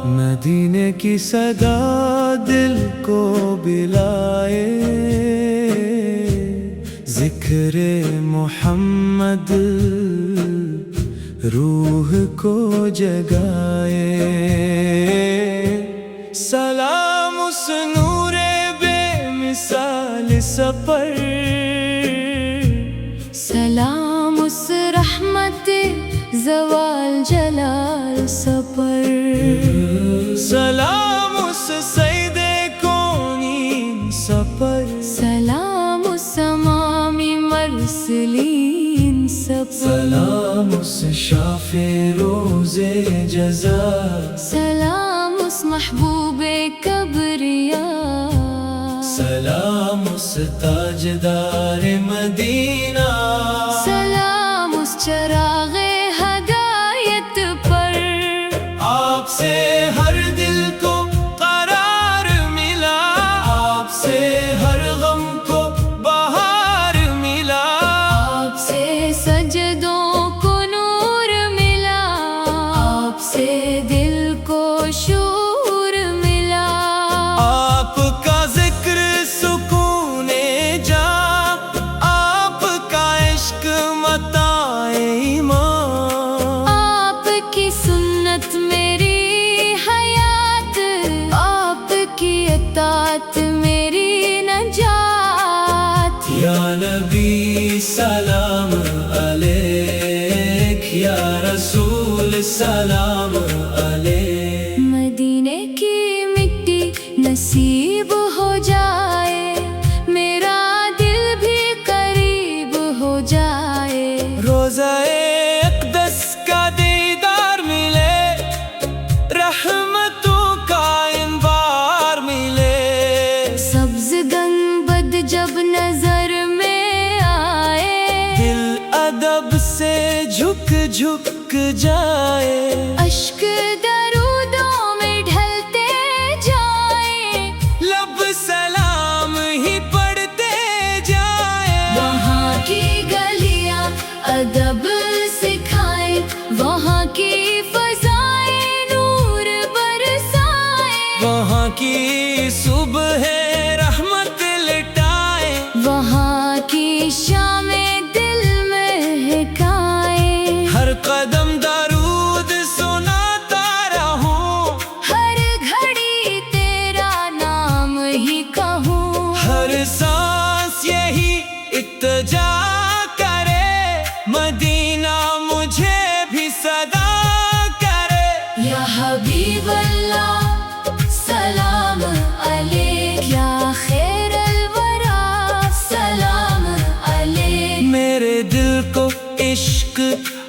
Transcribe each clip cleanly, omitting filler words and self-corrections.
مدینے کی صدا دل کو بلائے، ذکر محمد روح کو جگائے۔ سلام اس نور بے مثال سپر، سلام اس رحمت زوال جلال سپر، سلام اس سید کونین سپر، سلام اس امام مرسلین سپر، سلام اس شافع روز جزا، سلام اس محبوب کبریا، سلام اس تاجدار مدینہ، سلام اس چراغ ہدایت پر۔ آپ سے ہر دل کو قرار ملا، آپ سے ہر غم کو بہار ملا، آپ سے سجدوں کو نور ملا، آپ سے دل کو شور ملا، آپ کا ذکر سکون جا، آپ کا عشق متاع ایمان، آپ کی سنت میری حیات، آپ کی اطاعت میری نجات۔ یا نبی سلام علیک، یا رسول سلام علیک۔ مدینے کی مٹی نصیب ہو جائے، میرا دل بھی قریب ہو جائے، روزہ اقدس کا دیدار ملے، رحمتوں کا انبار ملے، سبز گنبد جب نظر میں آئے، دل ادب سے جھک جھک جائے، اشک درودوں میں ڈھلتے جائیں، لب سلام ہی پڑھتے جائے، وہاں کی گلیاں ادب سکھائیں، وہاں کی فضائیں نور برسائیں، وہاں کی صبح رحمت لٹائے، وہاں کی شام دل مہکائیں، ہر قدم درود سناتا رہوں، ہر گھڑی تیرا نام ہی کہوں، ہر سانس یہی التجا کرے، مدینہ مجھے بھی صدا کرے۔ یا حبیب اللہ سلام علیک، یا خیر الورا سلام علیک، میرے دل کو عشق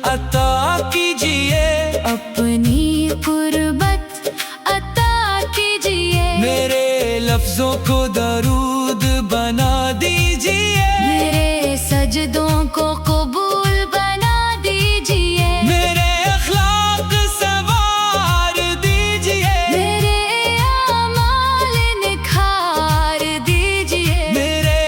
عطا کیجئے، اپنی قربت عطا کیجئے، میرے لفظوں کو درود بنا دیجئے، میرے سجدوں کو قبول بنا دیجئے، میرے اخلاق سنوار دیجئے، میرے اعمال نکھار دیجئے، میرے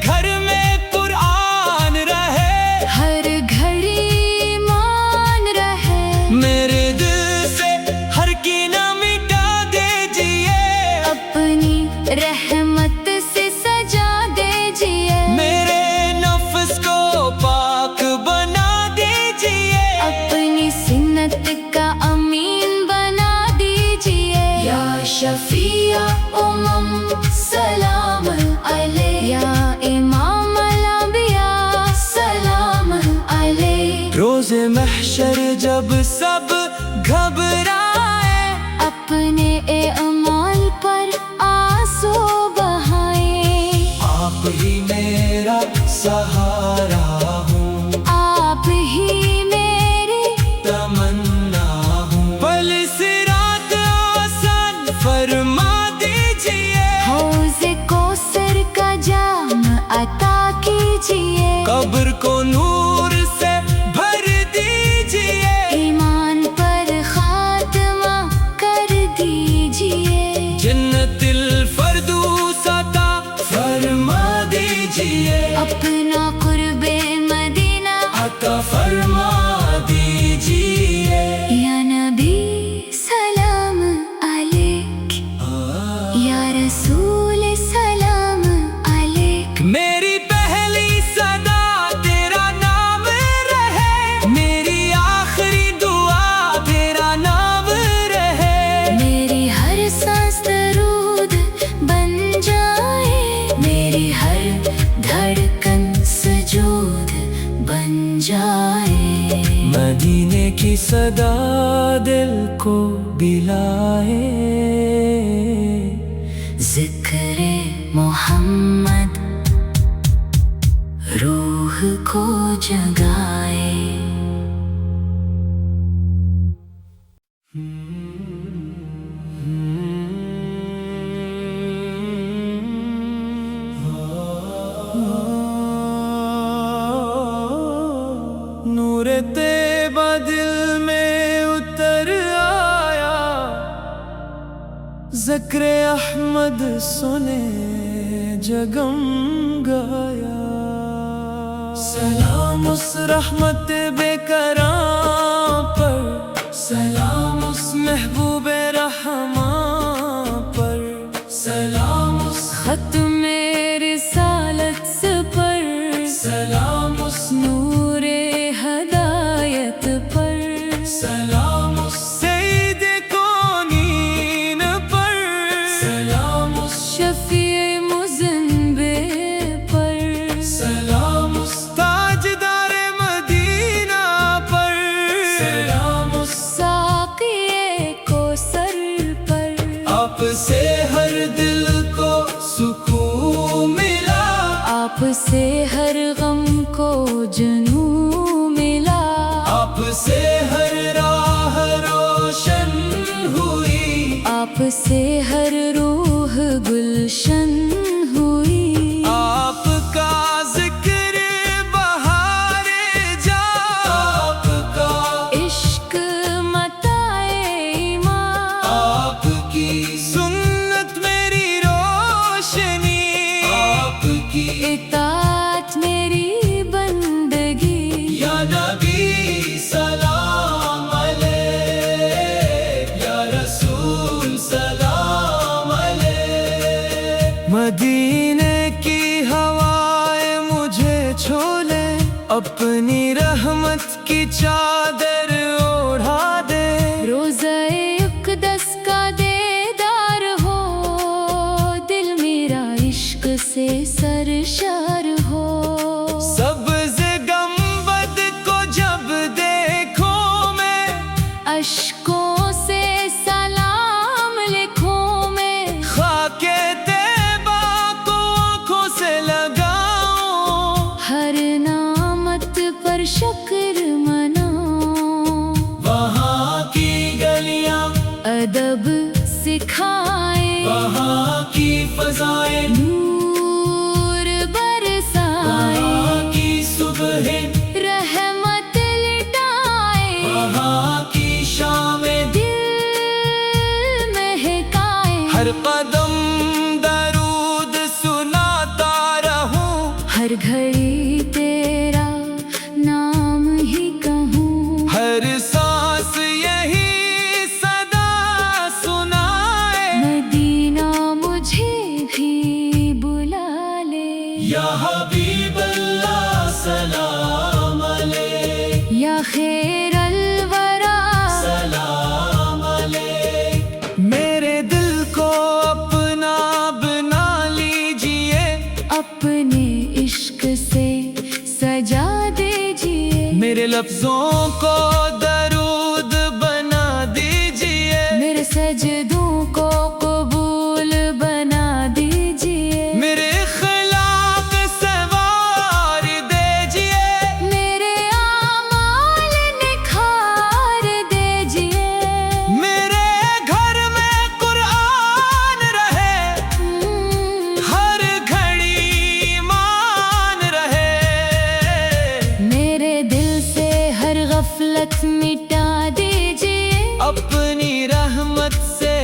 گھر میں قرآن رہے، ہر گھڑی ایمان رہے، میرے دل سے ہر کینہ مٹا دیجئے، اپنی رحمت سے سجا دیجئے، میرے نفس کو پاک بنا دیجئے، اپنی سنت کا امین بنا دیجئے، یا شفیع سلام علیہ، یا امام الانبیاء سلام علیہ، روز محشر جب سب گھبرائے، اپنے اعمال پر آنسو بہائیں، آپ ہی میرا سہارا ہوں، آپ ہی میری تمنا ہوں، پل صراط آسان فرما دیجئے، ہو بھی لائے ذکر محمد روح کو جگائے نور طیبہ دل میں اتر آیا ذکر احمد سنے جگم گایا سلام اس رحمت بے کرام پر سلام اس محبوب رحمان پر سلام اس ختم رسالت پر سلام اس نور ہدایت پر سلام اس سید کونین پر سلام اس شفیع مذنبے پر سلام اس تاجدار مدینہ پر سلام اس ساقی کوثر پر آپ سے ہر دل کو سکون ملا آپ سے ہر غم کو جنوں ملا آپ سے ہر راہ روشن ہوئی آپ سے ہر روح گلشن ہوئی آپ کا ذکر بہار جا آپ کا عشق متاع ایمان آپ کی سنت میری روشنی آپ کی اطاعت میری بندگی یا نبی سلام علیک یا رسول سلام علیک مدینے کی ہوائیں مجھے چھولے اپنی رحمت کی چادر اوڑھا دے روزہ اقدس کا دیدار ہو دل میرا عشق سے سرشار ہو سبز گنبد کو جب دیکھوں میں اشکوں سے سلام لکھوں میں خاک طیبہ کو آنکھوں سے لگاؤں ہر نعمت پر شکر مناؤں وہاں کی گلیاں ادب سکھائیں وہاں کی فضائیں نور برسائیں وہاں کی صبح رحمت لٹائیں وہاں کی شام دل مہکائیں ہر قدم درود سناتا رہوں ہر گھڑی تیرا نام ہی کہوں ہر سانس یہی صدا سنائے مدینہ مجھے بھی بلا لے یا حبیب اللہ سلام علیک یا خیر الورا سلام علیک میرے دل کو اپنا بنا لیجئے اپنے عشق سے سجا دیجئے میرے لفظوں کو درود بنا دیجئے میرے سجدوں کو قبول بنا دیجئے میرے اخلاق سنوار دیجئے میرے اعمال نکھار دیجئے میرے گھر میں قرآن رہے ہر گھڑی ایمان رہے میرے دل سے ہر غفلت مٹا دیجئے اپنی رحمت سے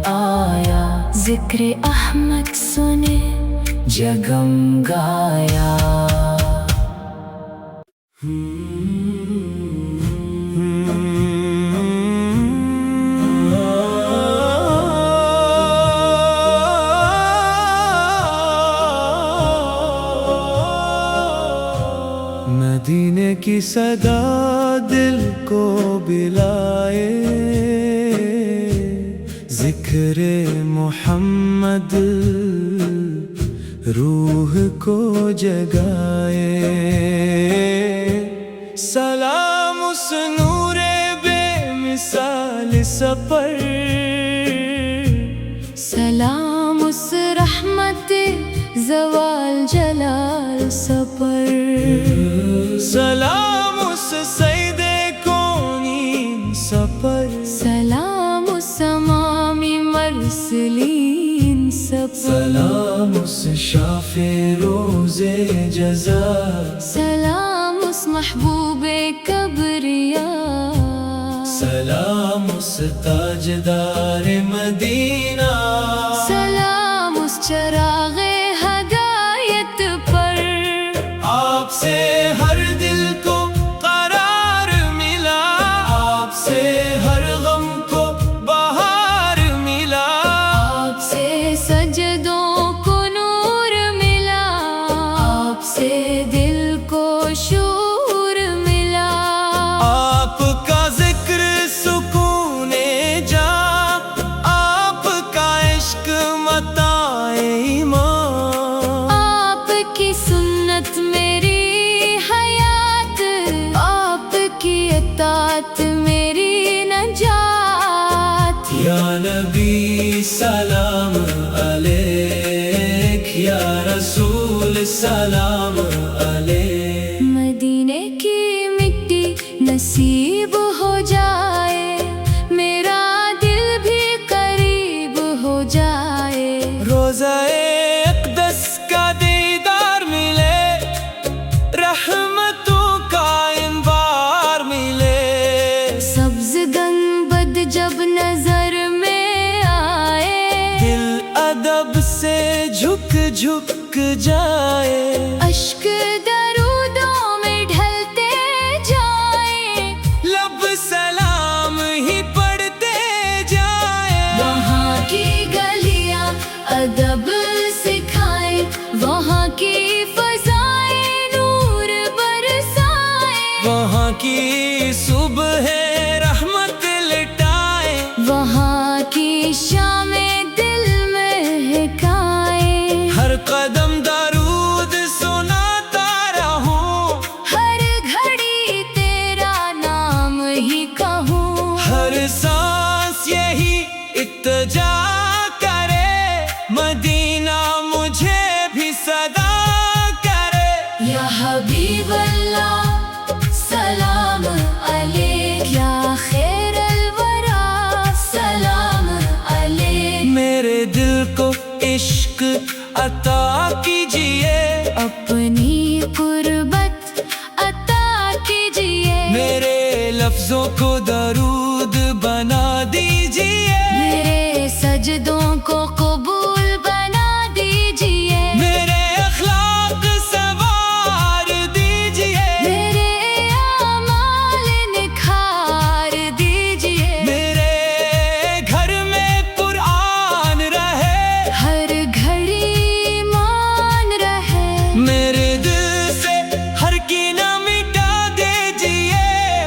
آیا، ذکر احمد سنے جگمگایا۔ مدینے کی صدا دل کو بلائے، ذکر محمد روح کو جگائے۔ سلام اس نور بے مثال سپر، سلام اس رحمت زوال جلال سپر، سلام اس سید کونین سپر، سلام اس امامی مرسلین سپر، سلام اس شافع روز جزا، سلام اس محبوب کبریا، سلام اس تاجدار مدینہ، سلام اس چراغ ہدایت پر۔ آپ سے ہر دل کو قرار ملا، آپ سے ہر غم کو بہار ملا، آپ سے سجدوں کو نور ملا، آپ سے دل کو شور ملا، آپ کا ذکر سکون جا، آپ کا عشق متاع ایمان، آپ کی سنت میری حیات، آپ کی اطاعت میری نجات۔ یا نبی سلام علیک، یا رسول سلام علیک۔ مدینے کی مٹی نصیب ہو جائے، میرا دل بھی قریب ہو جائے، روزہ اقدس کا دیدار ملے، رحمتوں کا انبار ملے، سبز گنبد جب نظر میں آئے، دل ادب سے جھک جھک جائے، اشک درودوں میں ڈھلتے جائیں، لب سلام ہی پڑھتے جائیں، وہاں کی گلیاں ادب سکھائیں، وہاں کی فضائیں نور برسائیں، وہاں کی صبح رحمت لٹائیں، وہاں کی شامیں دل مہکائیں، ہر قدم درود سناتا رہوں، ہر گھڑی تیرا نام ہی کہوں، ہر سانس یہی التجا کرے، مدینہ مجھے بھی صدا کرے۔ یا حبیب اللہ سلام علیک، یا خیر الورا سلام علیک، میرے دل کو عشق عطا کیجئے، اپنی قربت عطا کیجئے، میرے لفظوں کو درود بنا دیجئے، میرے سجدوں کو قبول بنا دیجئے، میرے اخلاق سنوار دیجئے، میرے اعمال نکھار دیجئے، میرے گھر میں قرآن رہے، ہر گھڑی ایمان رہے، میرے دل سے ہر کینہ مٹا دیجئے،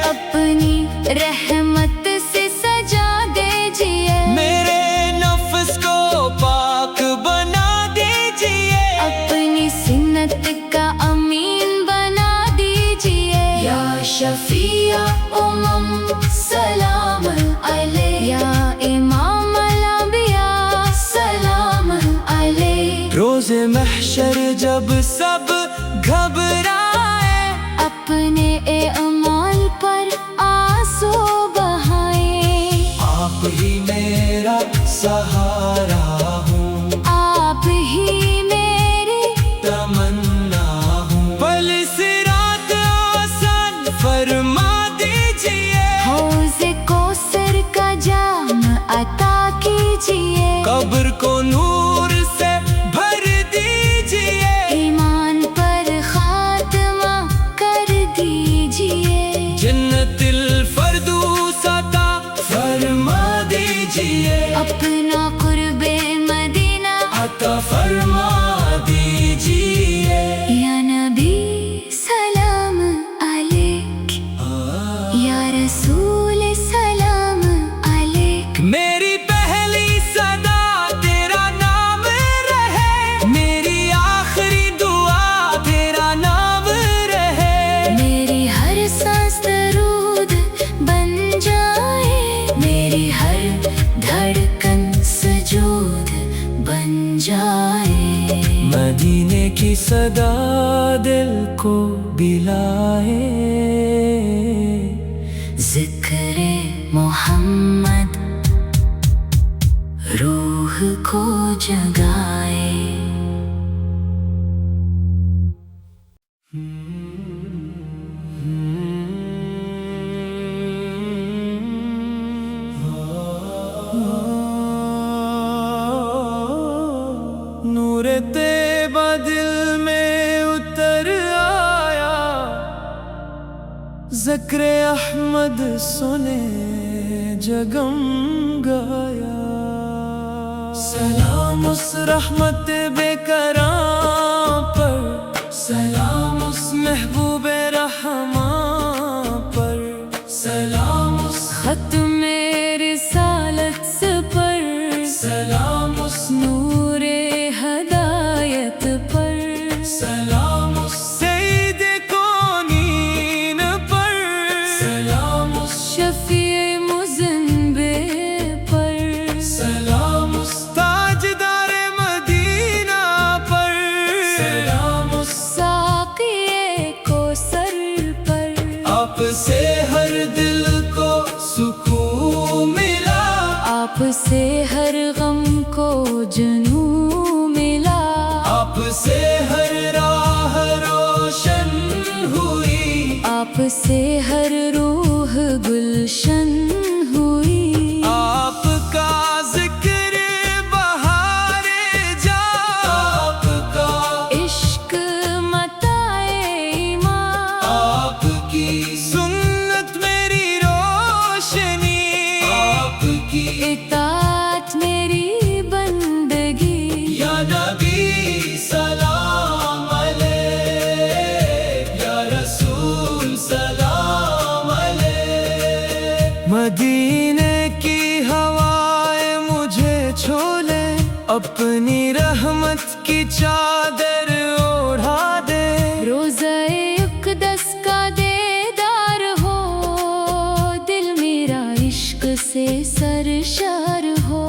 اپنی رحمت سے سجا دیجئے، میرے نفس کو پاک بنا دیجئے، اپنی سنت کا امین بنا دیجئے، یا شفیع سلام علیہ، یا امام الانبیاء سلام علیہ، روز محشر جب سب گھبرائے، اپنے اعمال پر آنسو بہائیں، آپ ہی میرا سہارا ہوں، آپ ہی میری تمنا ہوں، پل صراط آسان فرما دیجئے، حوض کوثر کا جام عطا کیجئے، قبر کو نور سے بھر دیجئے، ایمان پر خاتمہ کر دیجئے، جنت الفردوس عطا فرما دیجئے، اپنا قرب مدینہ عطا فرما دیجئے۔ یا نبی سلام علیک، یا رسول سلام علیک، میری پہلی صدا تیرا نام رہے، میری آخری دعا تیرا نام رہے، میری ہر سانس درود بن جائے، میری ہر دھڑکن سجود بن جائے، مدینے کی صدا دل کو بلائے، ذکر محمد روح کو جگائے۔ نور طیبہ دل میں اتر آیا، ذکر احمد سنے جگم گایا، سلام اس رحمت بے کرام پر، سلام اس محبوب رحمان پر، سلام اس ختم رسالت پر، سلام اس نور ہدایت پر، سلام اس سید کونین پر، سلام اس شفیع مذنبے پر، سلام اس تاجدار مدینہ پر، سلام اس ساقی کوثر پر، آپ سے ہر دل کو سکون ملا، آپ سے ہر غم کو جنوں ملا، آپ سے ہر راہ روشن ہوئی، آپ سے ہر روح گلشن ہوئی، آپ کا ذکر بہار جا، آپ کا عشق متاع ایمان، آپ کی سنت میری روشنی، آپ کی اطاعت میری بندگی، یا نبی سلام علیک، یا رسول سلام علیک، مدینے کی ہوائیں مجھے چھولے، اپنی رحمت کی چادر اوڑھا دے، روزہ اقدس کا دیدار ہو، دل میرا عشق سے سرشار ہو،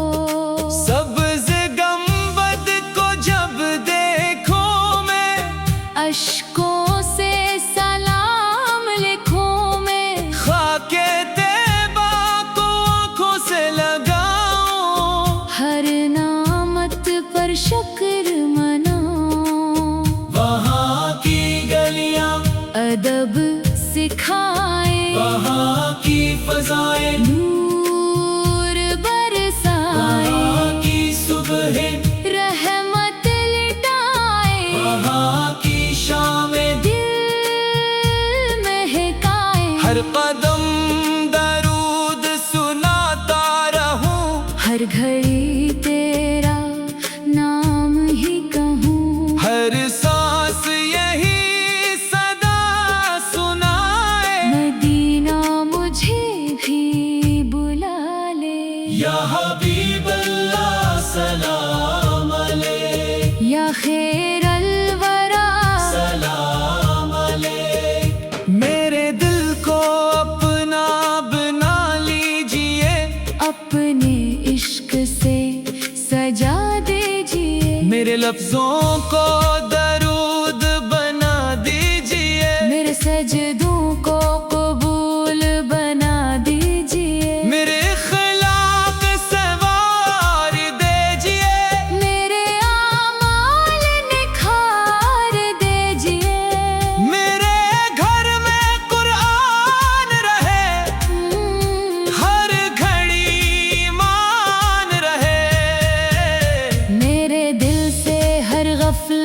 سبز گنبد کو جب دیکھوں میں، اشکوں سے سلام لکھوں میں، خاک طیبہ کو آنکھوں سے لگاؤں، ہر نعمت پر شکر مناؤں، وہاں کی گلیاں ادب سکھائیں، وہاں کی فضائیں، نور برسائیں، وہاں کی صبح، رحمت لٹائیں، وہاں کی شام، دل مہکائیں، ہر قدم درود سناتا رہوں، ہر گھڑی تیرا نام ہی کہوں، ہر سانس یہی صدا سنائے، مدینہ مجھے بھی بلا لے، یا حبیب اللہ سلام علیک، یا خیر الورا سلام علیک، میرے دل کو اپنا بنا لیجئے، اپنے عشق سے سجا دیجئے، میرے لفظوں کو درود بنا دیجئے، میرے سجدوں کو قبول بنا دیجئے، میرے اخلاق سوار دیجئے، میرے اعمال نکھار دیجئے، میرے گھر میں قرآن رہے، ہر گھڑی ایمان رہے،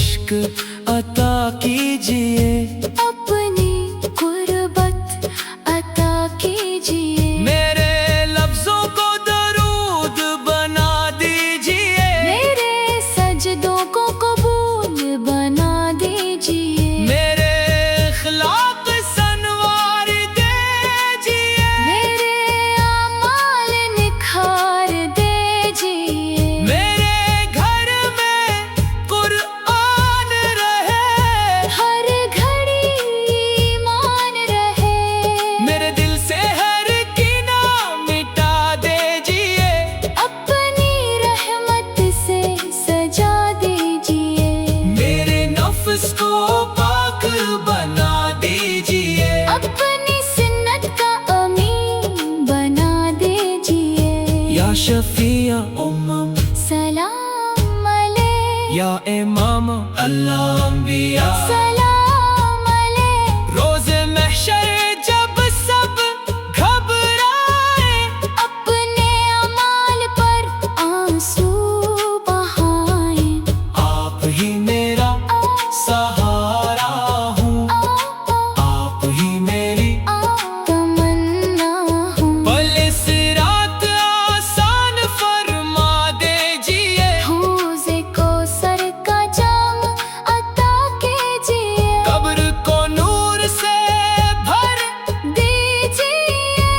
عشق عطا کیجئے اپنی قربت عطا کیجئے میرے لفظوں کو درود بنا دیجئے میرے سجدوں کو قبول بنا دیجئے میرے اخلاق سنوار دیجئے میرے اعمال نکھار دیجئے میرے گھر میں قرآن رہے ہر گھڑی ایمان رہے میرے دل سے ہر کینہ مٹا دیجئے اپنی رحمت سے سجا دیجئے میرے نفس کو پاک بنا دیجئے اپنی سنت کا امین بنا دیجئے یا شفیع امم سلام علیہ یا امام اللہ انبیاء سلام علیہ روز محشر جب سب گھبرائے اپنے اعمال پر آنسو بہائیں آپ ہی میرا سہارا ہوں آپ ہی میری تمنا ہوں پل صراط آسان فرما دیجئے حوض کوثر کا جام عطا کیجئے قبر کو نور سے بھر دیجئے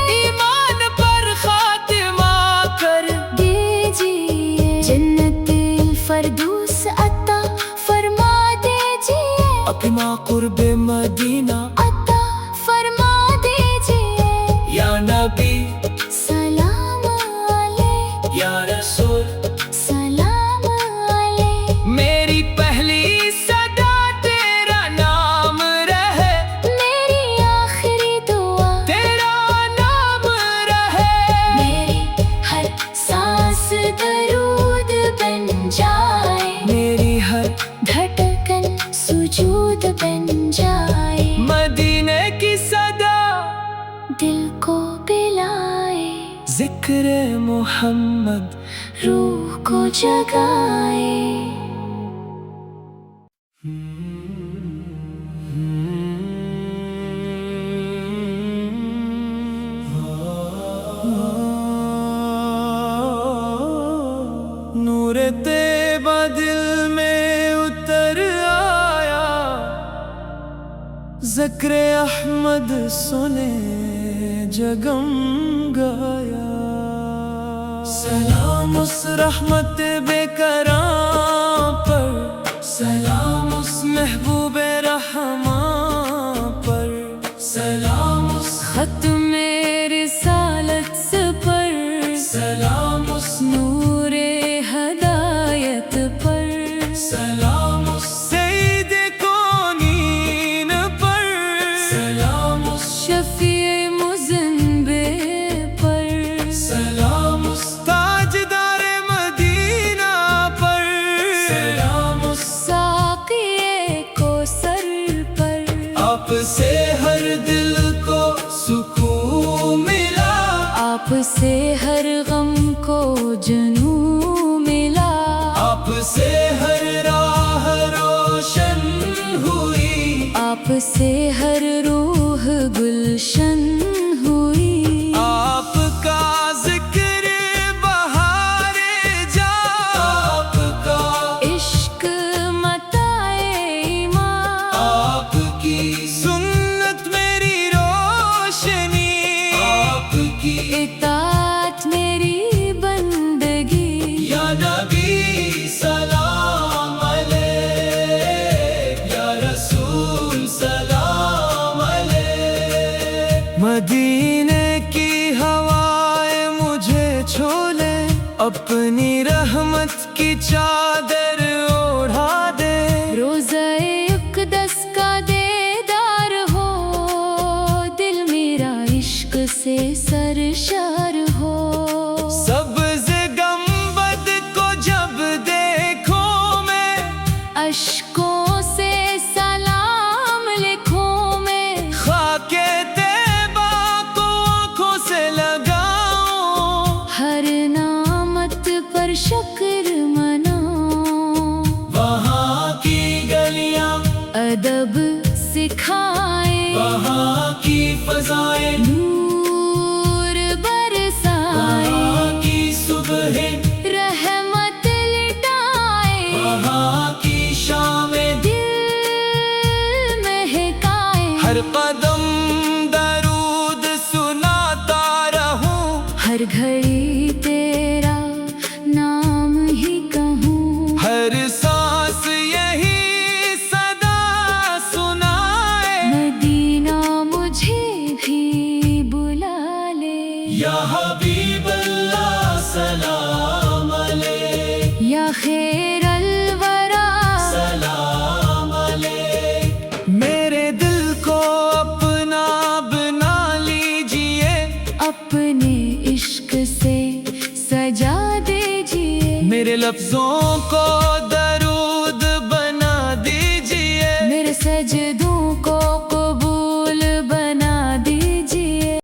ایمان پر خاتمہ کر دیجئے جنت الفردوس عطا فرما دیجئے اپنا قرب مدینہ عطا فرما دیجئے یا نبی سلام علیہ یا رسول سلام علیہ میری پہلی صدا تیرا نام رہے میری آخری دعا تیرا نام رہے میری ہر سانس درود بن جائے میری ہر دھڑکن سجود بن جائے مدینے کی صدا دل کو پلائے ذکر محمد روح کو جگائے نور طیبہ دل میں اتر آیا ذکر احمد سنے جگم گایا سلام اس رحمت بے کرام پر سلام اس محبوب رحمان پر سلام اس ختم رسالت پر سلام اس نور ہدایت پر سلام اس سید کونین پر سلام اس شفیع مذنبے پر سلام اس تاجدار مدینہ پر سلام اس ساقی کوثر پر آپ سے ہر دل کو سکون ملا آپ سے ہر غم کو جنوں ملا آپ سے ہر راہ روشن ہوئی آپ سے ہر روح گلشن ہوئی آپ کا ذکر بہار جا آپ کا عشق متاع ایمان آپ کی سنت میری روشنی آپ کی اطاعت میری بندگی یا نبی سلام علیک یا رسول سلام علیک ادب سکھائے، وہاں کی فضائیں نور برسائے، وہاں کی صبح رحمت لٹائے، وہاں کی شام دل مہکائے، ہر قدم درود سناتا رہوں، ہر گھڑی تیرا نام ہی کہوں، ہر سانس یہی صدا سنائے، مدینہ مجھے بھی بلا لے، یا حبیب اللہ سلام علیک، یا خیر الورا سلام علیک، میرے دل کو اپنا بنا لیجئے، اپنے عشق سے سجا دیجئے، میرے لفظوں کو درود بنا دیجئے، میرے سجدوں